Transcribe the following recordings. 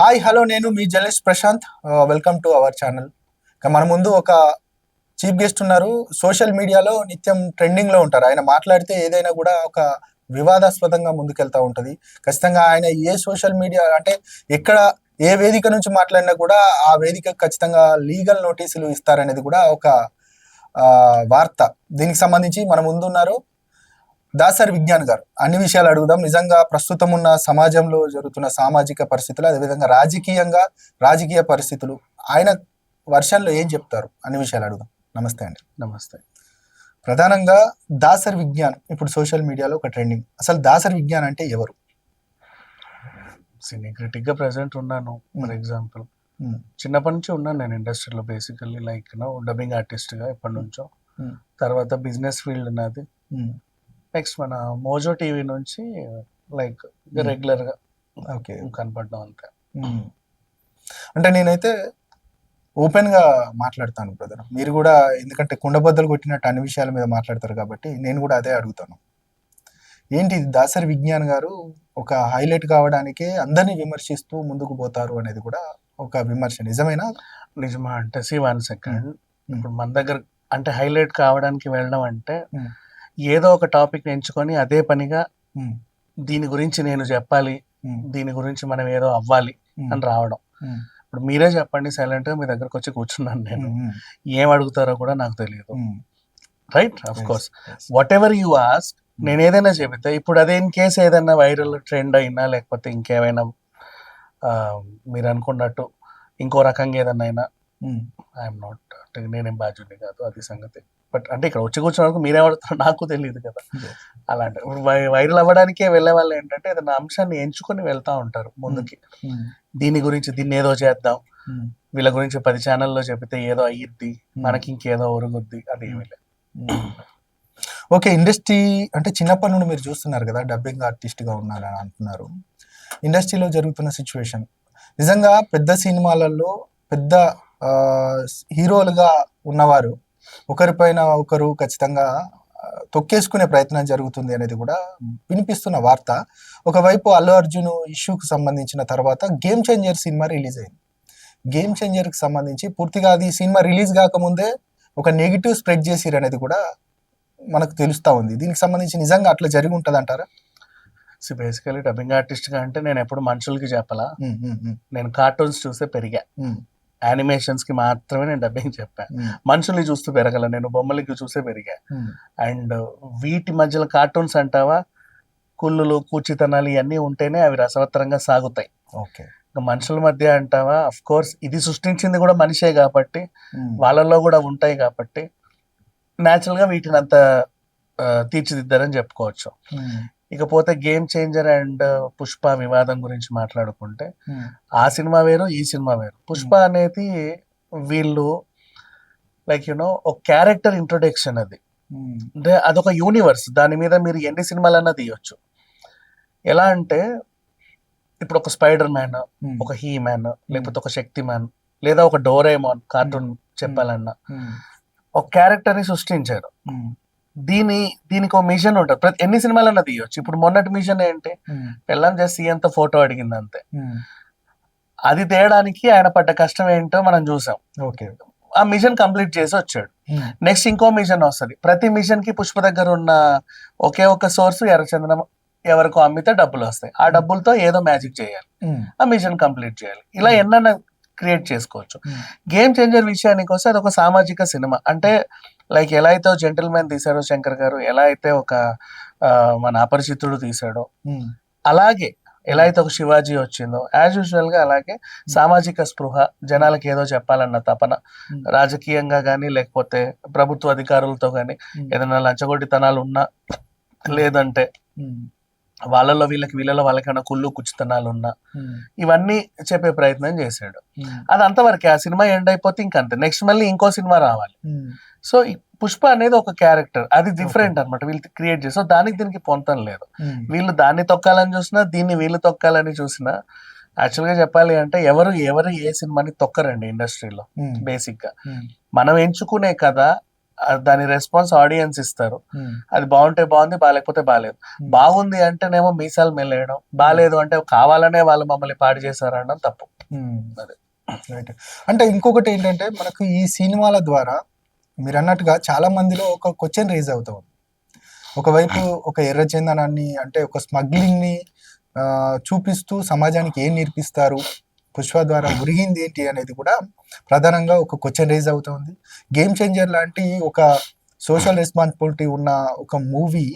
Hi hello నేను మీ journalist Prashanth. Welcome to our channel. మన ముందు ఒక చీఫ్ గెస్ట్ ఉన్నారు. సోషల్ మీడియాలో నిత్యం ట్రెండింగ్లో ఉంటారు. ఆయన మాట్లాడితే ఏదైనా కూడా ఒక వివాదాస్పదంగా ముందుకెళ్తూ ఉంటుంది. ఖచ్చితంగా ఆయన ఏ సోషల్ మీడియా అంటే ఎక్కడ ఏ వేదిక నుంచి మాట్లాడినా కూడా ఆ వేదిక ఖచ్చితంగా లీగల్ నోటీసులు ఇస్తారనేది కూడా ఒక వార్త. దీనికి సంబంధించి మన ముందున్నారు దాసరి విజ్ఞాన్ గారు. అన్ని విషయాలు అడుగుదాం. నిజంగా ప్రస్తుతం ఉన్న సమాజంలో జరుగుతున్న సామాజిక పరిస్థితులు, అదేవిధంగా రాజకీయ పరిస్థితులు ఆయన వర్షన్లో ఏం చెప్తారు అన్ని విషయాలు అడుగుదాం. నమస్తే అండి. నమస్తే. ప్రధానంగా దాసరి విజ్ఞాన్ ఇప్పుడు సోషల్ మీడియాలో ఒక ట్రెండింగ్. అసలు దాసరి విజ్ఞాన్ అంటే ఎవరు? సినీ క్రిటిక్ గా ప్రెసెంట్ ఉన్నాను. ఫర్ ఎగ్జాంపుల్ చిన్నప్పటి నుంచి ఉన్నాను నేను ఇండస్ట్రీలో. బేసికల్లీ లైక్ డబ్బింగ్ ఆర్టిస్ట్ గా ఎప్పటి నుంచో. తర్వాత బిజినెస్ ఫీల్డ్ నాది. నెక్స్ట్ మన మోజో టీవీ నుంచి లైక్ రెగ్యులర్ గా ఓకే కనపడడం అంతే. అంటే నేనైతే ఓపెన్ గా మాట్లాడతాను బ్రదర్. మీరు కూడా ఎందుకంటే కుండబద్దలు కొట్టినట్టు అన్ని విషయాల మీద మాట్లాడతారు కాబట్టి నేను కూడా అదే అడుగుతాను. ఏంటి దాసరి విజ్ఞాన్ గారు ఒక హైలైట్ కావడానికే అందరినీ విమర్శిస్తూ ముందుకు పోతారు అనేది కూడా ఒక విమర్శ. నిజమేనా? నిజమా అంటే 1 సెకండ్. ఇప్పుడు మన దగ్గర అంటే హైలైట్ కావడానికి వెళ్ళడం అంటే ఏదో ఒక టాపిక్ ఎంచుకొని అదే పనిగా దీని గురించి నేను చెప్పాలి, దీని గురించి మనం ఏదో అవ్వాలి అని రావడం. ఇప్పుడు మీరే చెప్పండి, సైలెంట్ గా మీ దగ్గరకు వచ్చి కూర్చున్నాను నేను, ఏం అడుగుతారో కూడా నాకు తెలియదు. Right? Of course what ever you ask, నేను ఏదైనా చెబితే ఇప్పుడు అదే ఇన్ కేసు ఏదైనా వైరల్ ట్రెండ్ అయినా లేకపోతే ఇంకేమైనా మీరు అనుకున్నట్టు ఇంకో రకంగా ఏదైనా అయినా ఐఎమ్ నాట్, నేనేం బాధ్యుడిని కాదు, అది సంగతి. బట్ అంటే ఇక్కడ వచ్చి కూర్చోడానికి మీరేమడుతారో నాకు తెలియదు కదా. అలాంటి ఇప్పుడు వైరల్ అవ్వడానికే వెళ్ళే వాళ్ళు ఏంటంటే ఏదైనా అంశాన్ని ఎంచుకొని వెళ్తా ఉంటారు ముందుకి. దీని గురించి దీన్ని ఏదో చేద్దాం, వీళ్ళ గురించి 10 ఛానల్లో చెబితే ఏదో అయ్యిద్ది, మనకి ఇంకేదో ఒరుగుద్ది, అది ఏమీ లేదు. ఓకే, ఇండస్ట్రీ అంటే చిన్నప్పటి నుండి మీరు చూస్తున్నారు కదా, డబ్బింగ్ ఆర్టిస్ట్గా ఉన్నారని అంటున్నారు. ఇండస్ట్రీలో జరుగుతున్న సిచ్యువేషన్ నిజంగా పెద్ద సినిమాలలో పెద్ద హీరోలుగా ఉన్నవారు ఒకరిపైన ఒకరు ఖచ్చితంగా తొక్కేసుకునే ప్రయత్నం జరుగుతుంది అనేది కూడా వినిపిస్తున్న వార్త. ఒకవైపు అల్లు అర్జున్ ఇష్యూకి సంబంధించిన తర్వాత గేమ్ చేంజర్ సినిమా రిలీజ్ అయింది. గేమ్ చేంజర్కి సంబంధించి పూర్తిగా అది సినిమా రిలీజ్ కాకముందే ఒక నెగిటివ్ స్ప్రెడ్ చేసిరు అనేది కూడా మనకు తెలుస్తూ ఉంది. దీనికి సంబంధించి నిజంగా అట్లా జరిగి ఉంటుంది అంటారా? సో బేసికలీ డబ్బింగ్ ఆర్టిస్ట్గా అంటే నేను ఎప్పుడు మనుషులకి చెప్పాలా, నేను కార్టూన్స్ చూస్తే పెరిగా. యానిమేషన్స్కి మాత్రమే నేను డబ్బింగ్ చెప్పాను. మనుషుల్ని చూస్తూ పెరగల, నేను బొమ్మలకి చూసే పెరిగా. అండ్ వీటి మధ్యలో కార్టూన్స్ అంటావా, కుళ్ళులు కూచితనాలు ఇవన్నీ ఉంటేనే అవి రసవత్తరంగా సాగుతాయి. ఓకే, మనుషుల మధ్య అంటావా, అఫ్ కోర్స్ ఇది సృష్టించింది కూడా మనిషే కాబట్టి వాళ్ళల్లో కూడా ఉంటాయి కాబట్టి న్యాచురల్గా వీటిని అంత తీర్చిదిద్దారని చెప్పుకోవచ్చు. ఇకపోతే గేమ్ చేంజర్ అండ్ పుష్ప వివాదం గురించి మాట్లాడుకుంటే ఆ సినిమా వేరు, ఈ సినిమా వేరు. పుష్ప అనేది వీళ్ళు లైక్ ఒక క్యారెక్టర్ ఇంట్రొడక్షన్. అది అంటే అదొక యూనివర్స్, దాని మీద మీరు ఎన్ని సినిమాలన్నా తీయొచ్చు. ఎలా అంటే ఇప్పుడు ఒక స్పైడర్ మ్యాన్, ఒక హీ మ్యాన్, లేకపోతే ఒక శక్తి మ్యాన్, లేదా ఒక డోరేమోన్ కార్టూన్ చెప్పాలన్నా ఒక క్యారెక్టర్ ని సృష్టించారు. దీనికి ఒక మిషన్ ఉంటుంది, ప్రతి ఎన్ని సినిమాలన్నా తీయొచ్చు. ఇప్పుడు మొన్నటి మిషన్ ఏంటి, పెళ్ళం చేసి ఎంత ఫోటో అడిగింది అంతే. అది తేయడానికి ఆయన పడ్డ కష్టం ఏంటో మనం చూసాం. ఓకే, ఆ మిషన్ కంప్లీట్ చేసి వచ్చాడు. నెక్స్ట్ ఇంకో మిషన్ వస్తుంది. ప్రతి మిషన్ కి పుష్ప దగ్గర ఉన్న ఒకే ఒక సోర్స్ ఎర్రచందనం ఎవరికో అమ్మితే డబ్బులు వస్తాయి. ఆ డబ్బులతో ఏదో మ్యాజిక్ చేయాలి, ఆ మిషన్ కంప్లీట్ చేయాలి. ఇలా ఎన్నైనా క్రియేట్ చేసుకోవచ్చు. గేమ్ చేంజర్ విషయానికి వస్తే అది ఒక సామాజిక సినిమా. అంటే లైక్ ఎలా అయితే జెంటిల్మెన్ తీశాడో శంకర్ గారు, ఎలా అయితే ఒక మన అపరిచితుడు తీశాడో, అలాగే ఎలా అయితే ఒక శివాజీ వచ్చిందో, యాజ్ యూజువల్ గా అలాగే సామాజిక స్పృహ, జనాలకి ఏదో చెప్పాలన్న తపన, రాజకీయంగా కానీ లేకపోతే ప్రభుత్వ అధికారులతో కానీ ఏదైనా లంచగొడ్డితనాలు ఉన్నా, లేదంటే వాళ్ళలో వీళ్ళలో వాళ్ళకైనా కుళ్ళు కుచ్చితనాలు ఉన్నా, ఇవన్నీ చెప్పే ప్రయత్నం చేశాడు. అది అంతవరకే. ఆ సినిమా ఎండ్ అయిపోతే ఇంకంతే, నెక్స్ట్ మళ్ళీ ఇంకో సినిమా రావాలి. సో పుష్ప అనేది ఒక క్యారెక్టర్, అది డిఫరెంట్ అనమాట. వీళ్ళు క్రియేట్ చేసి దానికి దీనికి పొంతం లేదు. వీళ్ళు దాన్ని తొక్కాలని చూసినా, దీన్ని వీళ్ళు తొక్కాలని చూసినా, యాక్చువల్ గా చెప్పాలి అంటే ఎవరు ఏ సినిమాని తొక్కరండి ఇండస్ట్రీలో. బేసిక్ గా మనం ఎంచుకునే కథ దాని రెస్పాన్స్ ఆడియన్స్ ఇస్తారు. అది బాగుంటే బాగుంది, బాగాలేకపోతే బాగాలేదు. బాగుంది అంటేనేమో మీసాలు మెల్లేయడం, బాగాలేదు అంటే కావాలనే వాళ్ళు మమ్మల్ని పాడు చేశారు అనడం తప్పు. అదే రైట్. అంటే ఇంకొకటి ఏంటంటే మనకు ఈ సినిమాల ద్వారా మీరు అన్నట్టుగా చాలా మందిలో ఒక క్వశ్చన్ రేజ్ అవుతా ఉంది. ఒకవైపు ఒక ఎర్రచందనాన్ని అంటే ఒక స్మగ్లింగ్ని చూపిస్తూ సమాజానికి ఏం నేర్పిస్తారు, పుష్ప ద్వారా ఒరిగింది ఏంటి అనేది కూడా ప్రధానంగా ఒక క్వశ్చన్ రేజ్ అవుతుంది. గేమ్ చేంజర్ లాంటి ఒక సోషల్ రెస్పాన్సిబిలిటీ ఉన్న ఒక మూవీ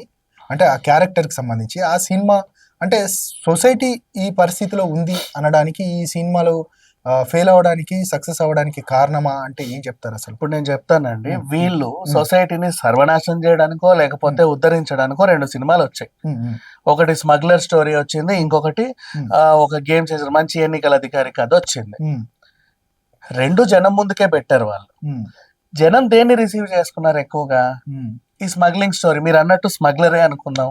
అంటే ఆ క్యారెక్టర్కి సంబంధించి ఆ సినిమా అంటే సొసైటీ ఈ పరిస్థితిలో ఉంది అనడానికి ఈ సినిమాలో ఫెయిల్ అవ్వడానికి సక్సెస్ అవ్వడానికి కారణమా అంటే ఏం చెప్తారు అసలు? ఇప్పుడు నేను చెప్తానండి, వీళ్ళు సొసైటీని సర్వనాశనం చేయడానికో లేకపోతే ఉద్ధరించడానికో 2 సినిమాలు వచ్చాయి. ఒకటి స్మగ్లర్ స్టోరీ వచ్చింది, ఇంకొకటి ఒక గేమ్ చేంజర్ మంచి ఎన్నికల అధికారి కథ వచ్చింది. 2 జనం ముందుకే పెట్టారు వాళ్ళు. జనం దేన్ని రిసీవ్ చేసుకున్నారు ఎక్కువగా? ఈ స్మగ్లింగ్ స్టోరీ. మీరు అన్నట్టు స్మగ్లరే అనుకుందాం,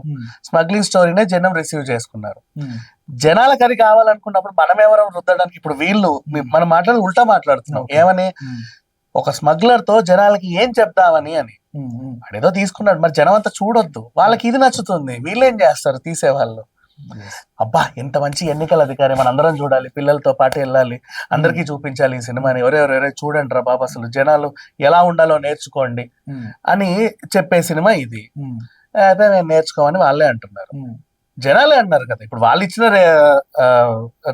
స్మగ్లింగ్ స్టోరీనే జనం రిసీవ్ చేసుకున్నారు. జనాలకు అది కావాలనుకున్నప్పుడు మనం ఎవరో రుద్దడానికి, ఇప్పుడు వీళ్ళు మనం మాట్లాడి ఉల్టా మాట్లాడుతున్నాం. ఏమని? ఒక స్మగ్లర్ తో జనాలకి ఏం చెప్తామని అని. అదేదో తీసుకున్నాడు, మరి జనం అంతా చూడొద్దు, వాళ్ళకి ఇది నచ్చుతుంది, వీళ్ళేం చేస్తారు తీసేవాళ్ళు. అబ్బా ఎంత మంచి ఎన్నికల అధికారి, మన అందరం చూడాలి, పిల్లలతో పాటు వెళ్ళాలి, అందరికీ చూపించాలి ఈ సినిమాని, ఎవరెవరెవరే చూడండి రా బాబు, అసలు జనాలు ఎలా ఉండాలో నేర్చుకోండి అని చెప్పే సినిమా ఇది. అయితే నేను నేర్చుకోమని వాళ్ళే అంటున్నారు, జనాలే అన్నారు కదా. ఇప్పుడు వాళ్ళు ఇచ్చిన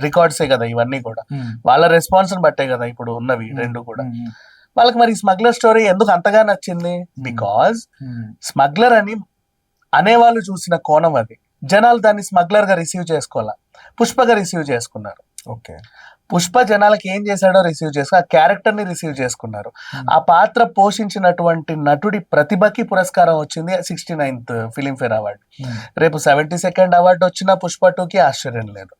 రికార్డ్సే కదా ఇవన్నీ కూడా, వాళ్ళ రెస్పాన్స్ బట్టే కదా ఇప్పుడు ఉన్నవి 2 కూడా. వాళ్ళకి మరి స్మగ్లర్ స్టోరీ ఎందుకు అంతగా నచ్చింది? బికాజ్ స్మగ్లర్ అని అనేవాళ్ళు చూసిన కోణం అది. జనాలు దాన్ని స్మగ్లర్ గా రిసీవ్ చేసుకోవాలా, పుష్పగా రిసీవ్ చేసుకున్నారు. ఓకే, పుష్ప జనాలకి ఏం చేశాడో రిసీవ్ చేసుకుని ఆ క్యారెక్టర్ ని రిసీవ్ చేసుకున్నారు. ఆ పాత్ర పోషించినటువంటి నటుడి ప్రతిభకి పురస్కారం వచ్చింది 69th ఫిలింఫేర్ అవార్డు. రేపు 72nd అవార్డు వచ్చిన పుష్ప 2కి ఆశ్చర్యం లేదు.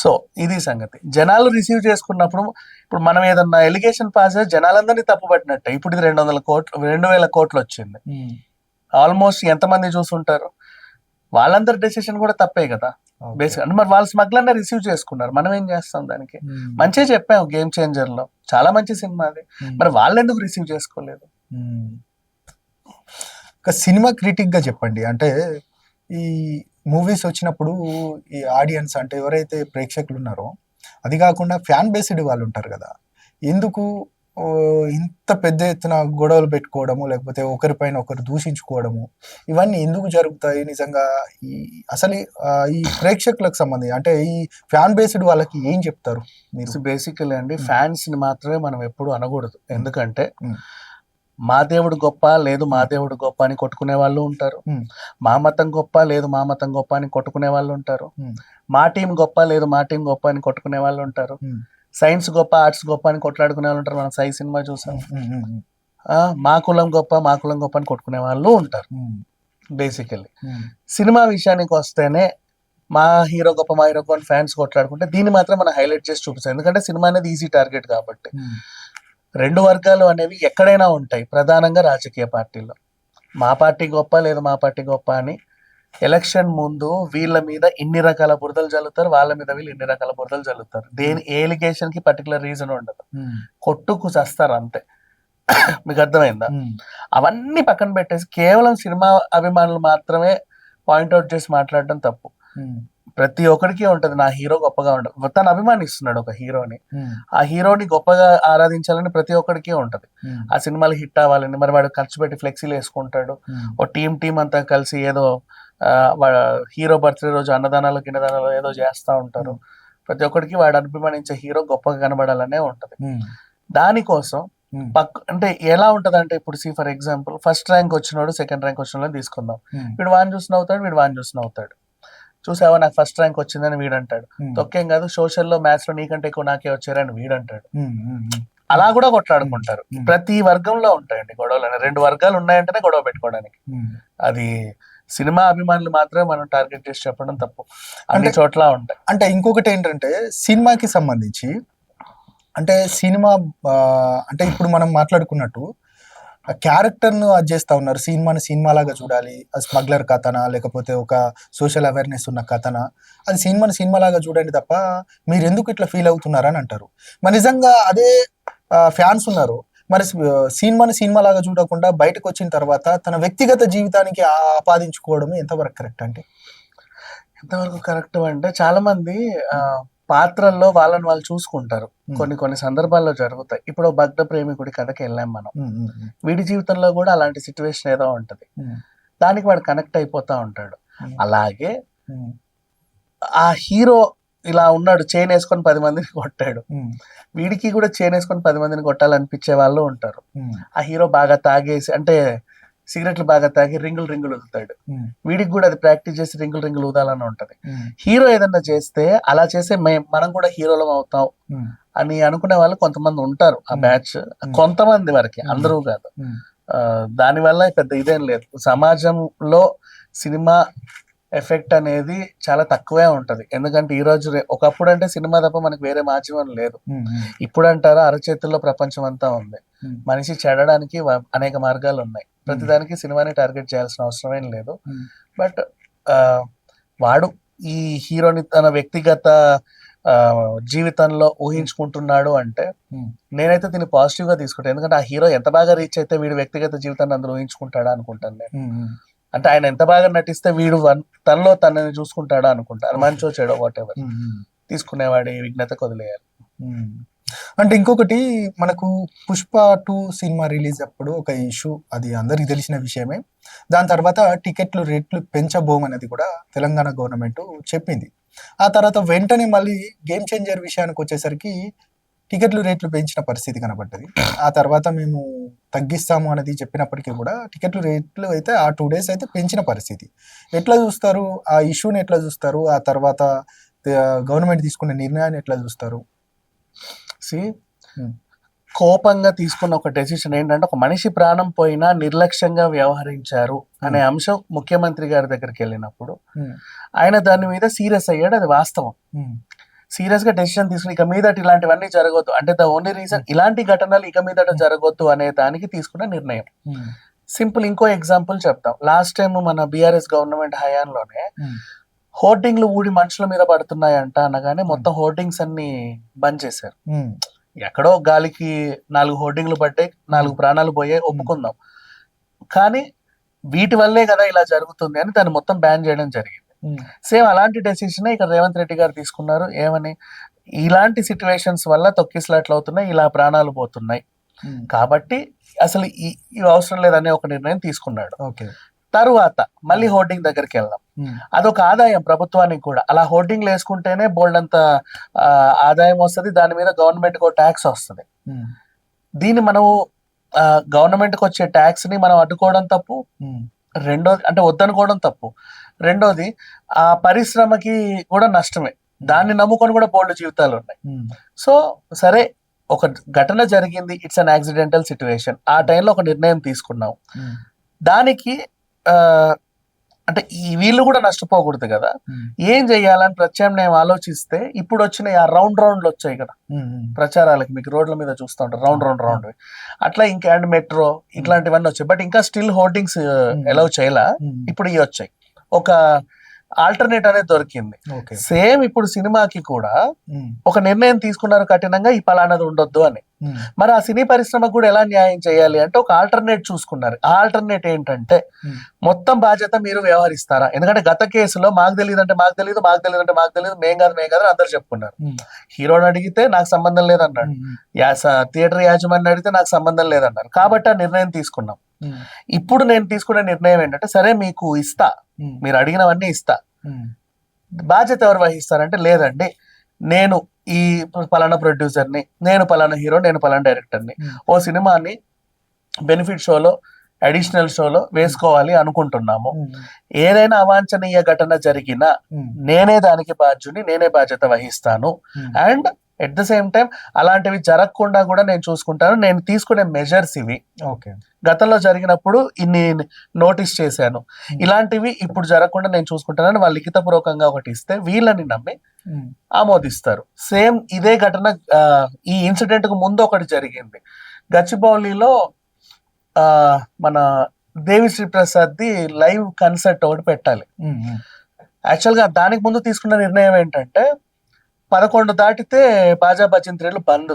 సో ఇది సంగతి. జనాలు రిసీవ్ చేసుకున్నప్పుడు ఇప్పుడు మనం ఏదన్నా ఎలిగేషన్ పాస్ చేసి జనాలందరినీ తప్పుపట్టినట్టే. ఇప్పుడు ఇది 200 కోట్లు వచ్చింది. ఆల్మోస్ట్ ఎంతమంది చూసుంటారు? వాళ్ళందరి డెసిషన్ కూడా తప్పే కదా బేసిక్. అంటే మరి వాళ్ళు స్మగ్లర్ ని రిసీవ్ చేసుకున్నారు, మనం ఏం చేస్తాం దానికి? మంచిగా చెప్పాము, గేమ్ చేంజర్ లో చాలా మంచి సినిమా అది, మరి వాళ్ళు ఎందుకు రిసీవ్ చేసుకోలేదు? ఒక సినిమా క్రిటిక్ గా చెప్పండి. అంటే ఈ మూవీస్ వచ్చినప్పుడు ఈ ఆడియన్స్ అంటే ఎవరైతే ప్రేక్షకులు ఉన్నారో, అది కాకుండా ఫ్యాన్ బేస్డ్ వాళ్ళు ఉంటారు కదా, ఎందుకు ఇంత పెద్ద ఎత్తున గొడవలు పెట్టుకోవడము, లేకపోతే ఒకరిపైన ఒకరు దూషించుకోవడము, ఇవన్నీ ఎందుకు జరుగుతాయి నిజంగా? అసలు ఈ ప్రేక్షకులకు సంబంధించి అంటే ఈ ఫ్యాన్ బేస్డ్ వాళ్ళకి ఏం చెప్తారు మీరు? బేసికలీ అండి, ఫ్యాన్స్ ని మాత్రమే మనం ఎప్పుడు అనకూడదు. ఎందుకంటే మా దేవుడు గొప్ప లేదు మా దేవుడు గొప్ప అని కొట్టుకునే వాళ్ళు ఉంటారు, మా మతం గొప్ప లేదు మా మతం గొప్ప అని కొట్టుకునే వాళ్ళు ఉంటారు, మా టీం గొప్ప లేదు మా టీం గొప్ప అని కొట్టుకునే వాళ్ళు ఉంటారు, సైన్స్ గొప్ప ఆర్ట్స్ గొప్ప అని కొట్లాడుకునే వాళ్ళు ఉంటారు. మనం సై సినిమా చూసాం, మా కులం గొప్ప మా కులం గొప్ప అని కొట్టుకునే వాళ్ళు ఉంటారు. బేసికల్లీ సినిమా విషయానికి వస్తేనే మా హీరో గొప్ప మా హీరో గొప్ప ఫ్యాన్స్ కొట్లాడుకుంటే దీన్ని మాత్రం మనం హైలైట్ చేసి చూపిస్తాం. ఎందుకంటే సినిమా అనేది ఈజీ టార్గెట్ కాబట్టి. 2 వర్గాలు అనేవి ఎక్కడైనా ఉంటాయి, ప్రధానంగా రాజకీయ పార్టీల్లో. మా పార్టీ గొప్ప లేదు మా పార్టీ గొప్ప అని ఎలక్షన్ ముందు వీళ్ళ మీద ఇన్ని రకాల బురదలు జల్లుతారు, వాళ్ళ మీద వీళ్ళు ఇన్ని రకాల బురదలు జల్లుతారు. ఏ ఎలిగేషన్ కి పర్టికులర్ రీజన్ ఉండదు, కొట్టుకు చస్తారు అంతే. మీకు అర్థమైందా? అవన్నీ పక్కన పెట్టేసి కేవలం సినిమా అభిమానులు మాత్రమే పాయింట్అవుట్ చేసి మాట్లాడడం తప్పు. ప్రతి ఒక్కరికి ఉంటది నా హీరో గొప్పగా ఉండదు, తను అభిమానిస్తున్నాడు ఒక హీరోని, ఆ హీరోని గొప్పగా ఆరాధించాలని ప్రతి ఒక్కడికి ఉంటది. ఆ సినిమాలు హిట్ అవ్వాలని మరి వాడు ఖర్చు పెట్టి ఫ్లెక్సీలు వేసుకుంటాడు, ఓ టీం అంతా కలిసి ఏదో హీరో బర్త్డే రోజు అన్నదానాలు గిన్నదానాలు ఏదో చేస్తా ఉంటారు. ప్రతి ఒక్కడికి వాడు అభిమానించే హీరో గొప్పగా కనబడాలనే ఉంటది. దానికోసం అంటే ఎలా ఉంటది అంటే, ఇప్పుడు ఫర్ ఎగ్జాంపుల్ ఫస్ట్ ర్యాంక్ వచ్చినోడు సెకండ్ ర్యాంక్ వచ్చిన తీసుకుందాం, వీడు వాన్ చూసిన అవుతాడు వీడు వాన్ చూసిన అవుతాడు. చూసావా నాకు ఫస్ట్ ర్యాంక్ వచ్చిందని వీడంటాడు, తొక్కేం కాదు సోషల్లో మ్యాథ్స్ లో నీకంటే ఎక్కువ నాకే వచ్చారని వీడంటాడు. అలా కూడా కొట్లాడుకుంటారు. ప్రతి వర్గంలో ఉంటాయండి గొడవలు. 2 వర్గాలు ఉన్నాయంటేనే గొడవ పెట్టుకోవడానికి. అది సినిమా అభిమానులు మాత్రమే మనం టార్గెట్ చేసి చెప్పడం తప్పు, అన్ని చోట్ల ఉంటాయి. అంటే ఇంకొకటి ఏంటంటే సినిమాకి సంబంధించి అంటే సినిమా అంటే ఇప్పుడు మనం మాట్లాడుకున్నట్టు క్యారెక్టర్ను అది చేస్తూ ఉన్నారు, సినిమాలాగా చూడాలి, అది స్మగ్లర్ కథనా లేకపోతే ఒక సోషల్ అవేర్నెస్ ఉన్న కథనా, అది సినిమాలాగా చూడండి తప్ప మీరు ఎందుకు ఇట్లా ఫీల్ అవుతున్నారని అంటారు. మరి నిజంగా అదే ఫ్యాన్స్ ఉన్నారు, మరి సినిమాని సినిమా లాగా చూడకుండా బయటకు వచ్చిన తర్వాత తన వ్యక్తిగత జీవితానికి ఆపాదించుకోవడం ఎంతవరకు కరెక్ట్ అంటే? ఎంతవరకు కరెక్ట్ అంటే చాలా మంది పాత్రల్లో వాళ్ళని వాళ్ళు చూసుకుంటారు. కొన్ని కొన్ని సందర్భాల్లో జరుగుతాయి. ఇప్పుడు భగ్న ప్రేమికుడి కథకి వెళ్ళాం మనం. వీడి జీవితంలో కూడా అలాంటి సిచ్యువేషన్ ఏదో ఉంటది. దానికి వాడు కనెక్ట్ అయిపోతా ఉంటాడు. అలాగే ఆ హీరో ఇలా ఉన్నాడు, చైన్ వేసుకొని 10 మందిని కొట్టాడు. వీడికి కూడా చైన్ వేసుకొని 10 మందిని కొట్టాలనిపించే వాళ్ళు ఉంటారు. ఆ హీరో బాగా తాగేసి, అంటే సిగరెట్లు బాగా తాగి రింగులు వదులుతాడు. వీడికి కూడా అది ప్రాక్టీస్ చేసి రింగులు ఊదాలని ఉంటది. హీరో ఏదన్నా చేస్తే అలా చేసే మనం కూడా హీరోలం అవుతాం అని అనుకునే వాళ్ళు కొంతమంది ఉంటారు. ఆ బ్యాచ్ కొంతమంది వరకే, అందరూ కాదు. దానివల్ల పెద్ద ఇదేం లేదు. సమాజంలో సినిమా ఎఫెక్ట్ అనేది చాలా తక్కువే ఉంటది. ఎందుకంటే ఈ రోజు ఒకప్పుడు అంటే సినిమా తప్ప మనకి వేరే మాధ్యమం లేదు. ఇప్పుడు అంటారా అరచేతుల్లో ప్రపంచం అంతా ఉంది. మనిషి చెడడానికి అనేక మార్గాలు ఉన్నాయి. ప్రతిదానికి సినిమాని టార్గెట్ చేయాల్సిన అవసరమేం లేదు. బట్ వాడు ఈ హీరోని తన వ్యక్తిగత జీవితంలో ఊహించుకుంటున్నాడు అంటే నేనైతే దీన్ని పాజిటివ్ గా తీసుకుంటాను. ఎందుకంటే ఆ హీరో ఎంత బాగా రీచ్ అయితే వీడు వ్యక్తిగత జీవితాన్ని అందులో ఊహించుకుంటాడా అనుకుంటాను నేను. అంటే ఆయన ఎంత బాగా నటిస్తే వీడు తనలో తనని చూసుకుంటాడా అనుకుంటారు. మంచో చెడో వాట్ ఎవర్, తీసుకునేవాడి విఘ్నత వదిలేయాలి. అంటే ఇంకొకటి, మనకు పుష్ప 2 సినిమా రిలీజ్ అప్పుడు ఒక ఇష్యూ, అది అందరికి తెలిసిన విషయమే. దాని తర్వాత టికెట్లు రేట్లు పెంచబోమనేది కూడా తెలంగాణ గవర్నమెంట్ చెప్పింది. ఆ తర్వాత వెంటనే మళ్ళీ గేమ్ చేంజర్ విషయానికి వచ్చేసరికి టికెట్లు రేట్లు పెంచిన పరిస్థితి కనబడ్డది. ఆ తర్వాత మేము తగ్గిస్తాము అనేది చెప్పినప్పటికీ కూడా టికెట్లు రేట్లు అయితే ఆ 2 days అయితే పెంచిన పరిస్థితి. ఎట్లా చూస్తారు ఆ ఇష్యూని? ఎట్లా చూస్తారు? ఆ తర్వాత గవర్నమెంట్ తీసుకునే నిర్ణయాన్ని ఎట్లా చూస్తారు? కోపంగా తీసుకున్న ఒక డెసిషన్ ఏంటంటే, ఒక మనిషి ప్రాణం పోయినా నిర్లక్ష్యంగా వ్యవహరించారు అనే అంశం ముఖ్యమంత్రి గారి దగ్గరికి వెళ్ళినప్పుడు ఆయన దాని మీద సీరియస్ అయ్యాడు. అది వాస్తవం. సీరియస్ గా డెసిషన్ తీసుకుని ఇక మీదట ఇలాంటివన్నీ జరగొద్దు, అంటే ద ఓన్లీ రీజన్ ఇలాంటి ఘటనలు ఇక మీదట జరగొద్దు అనే దానికి తీసుకున్న నిర్ణయం. సింపుల్ ఇంకో ఎగ్జాంపుల్ చెప్తాం. లాస్ట్ టైం మన బీఆర్ఎస్ గవర్నమెంట్ హయాంలోనే హోర్డింగ్లు ఊడి మనుషుల మీద పడుతున్నాయంట అనగానే మొత్తం హోర్డింగ్స్ అన్ని బంద్ చేశారు. ఎక్కడో గాలికి 4 హోర్డింగ్లు పడ్డాయి, 4 ప్రాణాలు పోయాయి, ఒప్పుకుందాం. కానీ వీటి వల్లే కదా ఇలా జరుగుతుంది అని దాన్ని మొత్తం బ్యాన్ చేయడం జరిగింది. సేమ్ అలాంటి డెసిషన్ ఇక్కడ రేవంత్ రెడ్డి గారు తీసుకున్నారు. ఏమని, ఇలాంటి సిచ్యువేషన్స్ వల్ల తొక్కిసలాట్లు అవుతున్నాయి, ఇలా ప్రాణాలు పోతున్నాయి కాబట్టి అసలు ఇవి అవసరం లేదనే ఒక నిర్ణయం తీసుకున్నాడు. తరువాత మళ్ళీ హోర్డింగ్ దగ్గరికి వెళ్దాం. అదొక ఆదాయం ప్రభుత్వానికి కూడా. అలా హోర్డింగ్లు వేసుకుంటేనే బోల్డ్ అంత ఆదాయం వస్తుంది, దాని మీద గవర్నమెంట్ కు ట్యాక్స్ వస్తుంది. దీన్ని మనము గవర్నమెంట్ కి వచ్చే ట్యాక్స్ ని మనం అడ్డుకోవడం తప్పు. రెండోది అంటే వద్దనుకోవడం తప్పు. రెండోది ఆ పరిశ్రమకి కూడా నష్టమే. దాన్ని నమ్ముకొని కూడా బోల్డ్ జీవితాలు ఉన్నాయి. సో సరే, ఒక ఘటన జరిగింది, ఇట్స్ అన్ యాక్సిడెంటల్ సిచ్యువేషన్. ఆ టైంలో ఒక నిర్ణయం తీసుకున్నాం. దానికి అంటే వీళ్ళు కూడా నష్టపోకూడదు కదా. ఏం చెయ్యాలని ప్రత్యామ్నాయం ఆలోచిస్తే ఇప్పుడు వచ్చిన ఆ రౌండ్లు వచ్చాయి కదా ప్రచారాలకి, మీకు రోడ్ల మీద చూస్తూ ఉంటారు రౌండ్ అట్లా. ఇంకా అండ్ మెట్రో ఇట్లాంటివన్నీ వచ్చాయి. బట్ ఇంకా స్టిల్ హోర్డింగ్స్ అలౌ చేయాల. ఇప్పుడు ఇవి వచ్చాయి, ఒక ఆల్టర్నేట్ అనేది దొరికింది. సేమ్ ఇప్పుడు సినిమాకి కూడా ఒక నిర్ణయం తీసుకున్నారు కఠినంగా, ఈ పలానది ఉండొద్దు అని. మరి ఆ సినీ పరిశ్రమకు కూడా ఎలా న్యాయం చేయాలి అంటే ఒక ఆల్టర్నేట్ చూసుకున్నారు. ఆ ఆల్టర్నేట్ ఏంటంటే మొత్తం బాధ్యత మీరు వ్యవహరిస్తారా? ఎందుకంటే గత కేసులో మాకు తెలియదు అంటే మాకు తెలియదు, మాకు తెలియదు అంటే మాకు తెలియదు, మేం కాదు అందరు చెప్పుకున్నారు. హీరోని అడిగితే నాకు సంబంధం లేదన్నాడు, థియేటర్ యాజమాన్యం అడిగితే నాకు సంబంధం లేదన్నారు. కాబట్టి ఆ నిర్ణయం తీసుకున్నాం. ఇప్పుడు నేను తీసుకునే నిర్ణయం ఏంటంటే, సరే మీకు ఇస్తా, మీరు అడిగినవన్నీ ఇస్తా, బాధ్యత ఎవరు వహిస్తారంటే, లేదండి నేను ఈ పలానా ప్రొడ్యూసర్ని, నేను పలానా హీరో, నేను పలానా డైరెక్టర్ని, ఓ సినిమాని బెనిఫిట్ షోలో అడిషనల్ షోలో వేసుకోవాలి అనుకుంటున్నాము. ఏదైనా అవాంఛనీయ ఘటన జరిగినా నేనే దానికి బాధ్యుని, నేనే బాధ్యత వహిస్తాను. And at the same time అలాంటివి జరగకుండా కూడా నేను చూసుకుంటాను. నేను తీసుకునే మెజర్స్ ఇవి. గతంలో జరిగినప్పుడు ఇన్ని నోటీస్ చేశాను, ఇలాంటివి ఇప్పుడు జరగకుండా నేను చూసుకుంటానని వాళ్ళు లిఖితపూర్వకంగా ఒకటి ఇస్తే వీళ్ళని నమ్మి ఆమోదిస్తారు. సేమ్ ఇదే ఘటన ఈ ఇన్సిడెంట్ కు ముందు ఒకటి జరిగింది. గచ్చిబౌలిలో మన దేవిశ్రీ ప్రసాద్ ది లైవ్ కన్సర్ట్ ఒకటి పెట్టాలి. యాక్చువల్ గా దానికి ముందు తీసుకున్న నిర్ణయం ఏంటంటే 11 దాటితే బాజా భజంత్రీలు బంద్.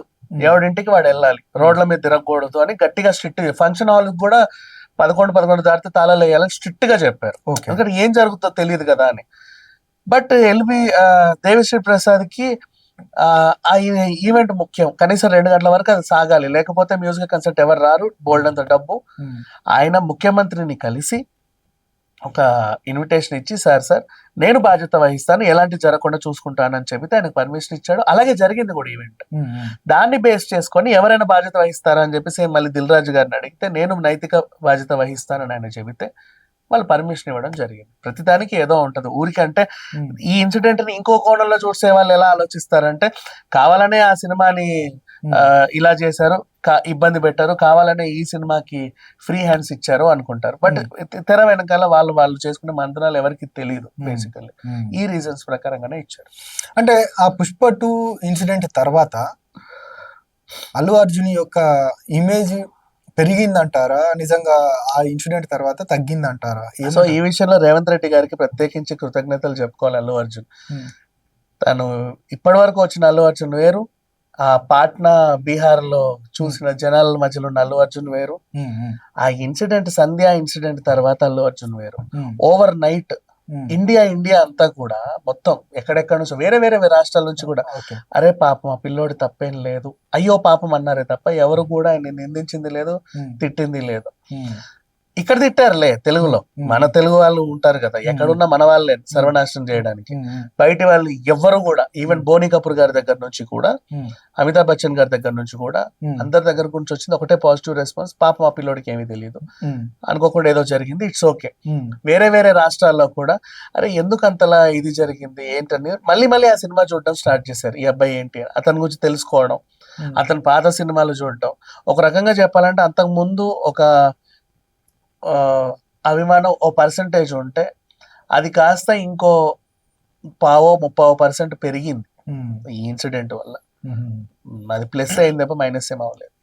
ఎవడింటికి వాడు వెళ్ళాలి, రోడ్ల మీద తిరగకూడదు అని గట్టిగా స్ట్రిక్ట్. ఫంక్షన్ హాల్ కూడా 11 దాటితే తాళాలు వేయాలని స్ట్రిక్ట్ గా చెప్పారు. ఓకే. ఎందుకంటే ఏం జరుగుతుందో తెలియదు కదా అని. బట్ ఎల్బి దేవిశ్రీ ప్రసాద్ కి ఆ ఈవెంట్ ముఖ్యం, కనీసం 2 గంటల వరకు అది సాగాలి, లేకపోతే మ్యూజిక్ కన్సర్ట్ ఎవరు రారు, బోల్డ్ అంత డబ్బు. ఆయన ముఖ్యమంత్రిని కలిసి ఒక ఇన్విటేషన్ ఇచ్చి, సార్ నేను బాధ్యత వహిస్తాను, ఎలాంటి జరగకుండా చూసుకుంటానని చెబితే ఆయనకు పర్మిషన్ ఇచ్చాడు. అలాగే జరిగింది కూడా ఈవెంట్. దాన్ని బేస్ చేసుకొని ఎవరైనా బాధ్యత వహిస్తారా అని చెప్పేసి మళ్ళీ దిల్ రాజు గారిని అడిగితే నేను నైతిక బాధ్యత వహిస్తానని ఆయన చెబితే వాళ్ళు పర్మిషన్ ఇవ్వడం జరిగింది. ప్రతిదానికి ఏదో ఉంటది. ఊరికంటే ఈ ఇన్సిడెంట్ ని ఇంకో కోణంలో చూసే వాళ్ళు ఎలా ఆలోచిస్తారంటే, కావాలనే ఆ సినిమాని ఇలా చేశారు, ఇబ్బంది పెట్టారు, కావాలనే ఈ సినిమాకి ఫ్రీ హ్యాండ్స్ ఇచ్చారు అనుకుంటారు. బట్ తెర వెనకాల వాళ్ళు చేసుకునే మంత్రాలు ఎవరికి తెలియదు. బేసికల్లీ ఈ రీజన్స్ ప్రకారంగానే ఇచ్చారు. అంటే ఆ పుష్ప 2 ఇన్సిడెంట్ తర్వాత అల్లు అర్జున్ యొక్క ఇమేజ్ పెరిగిందంటారా, నిజంగా ఆ ఇన్సిడెంట్ తర్వాత తగ్గిందంటారా? సో ఈ విషయంలో రేవంత్ రెడ్డి గారికి ప్రత్యేకించి కృతజ్ఞతలు చెప్పుకోవాలి. అల్లు అర్జున్ తను ఇప్పటి వరకు వచ్చిన అల్లు అర్జున్ వేరు, ఆ పాట్నా బీహార్ లో చూసిన జనాల మధ్యలో ఉన్న అల్లు అర్జున్ వేరు, ఆ ఇన్సిడెంట్ సంధ్యా ఇన్సిడెంట్ తర్వాత అల్లు అర్జున్ వేరు. ఓవర్ నైట్ ఇండియా అంతా కూడా మొత్తం ఎక్కడెక్కడ నుంచి వేరే రాష్ట్రాల నుంచి కూడా అరే పాపం ఆ పిల్లోడి తప్పేం లేదు, అయ్యో పాపం అన్నారే తప్ప ఎవరు కూడా ఆయన నిందించింది లేదు, తిట్టింది లేదు. ఇక్కడ తిట్టారులే తెలుగులో, మన తెలుగు వాళ్ళు ఉంటారు కదా, ఎక్కడున్నా మన వాళ్ళే సర్వనాశనం చేయడానికి. బయట వాళ్ళు ఎవ్వరు కూడా, ఈవెన్ బోని కపూర్ గారి దగ్గర నుంచి కూడా, అమితాబ్ బచ్చన్ గారి దగ్గర నుంచి కూడా, అందరి దగ్గర నుంచి వచ్చింది ఒకటే పాజిటివ్ రెస్పాన్స్, పాపం ఆ పిల్లోడికి ఏమీ తెలియదు, అనుకోకుండా ఏదో జరిగింది, ఇట్స్ ఓకే. వేరే రాష్ట్రాల్లో కూడా అరే ఎందుకు అంతలా ఇది జరిగింది ఏంటని మళ్ళీ ఆ సినిమా చూడడం స్టార్ట్ చేశారు. ఈ అబ్బాయి ఏంటి, అతని గురించి తెలుసుకోవడం, అతని పాత సినిమాలు చూడటం. ఒక రకంగా చెప్పాలంటే అంతకు ముందు ఒక అభిమానం ఓ పర్సంటేజ్ ఉంటే అది కాస్త ఇంకో 20-30% పెరిగింది ఈ ఇన్సిడెంట్ వల్ల. అది ప్లస్ అయింది తప్ప మైనస్ ఏం అవ్వలేదు.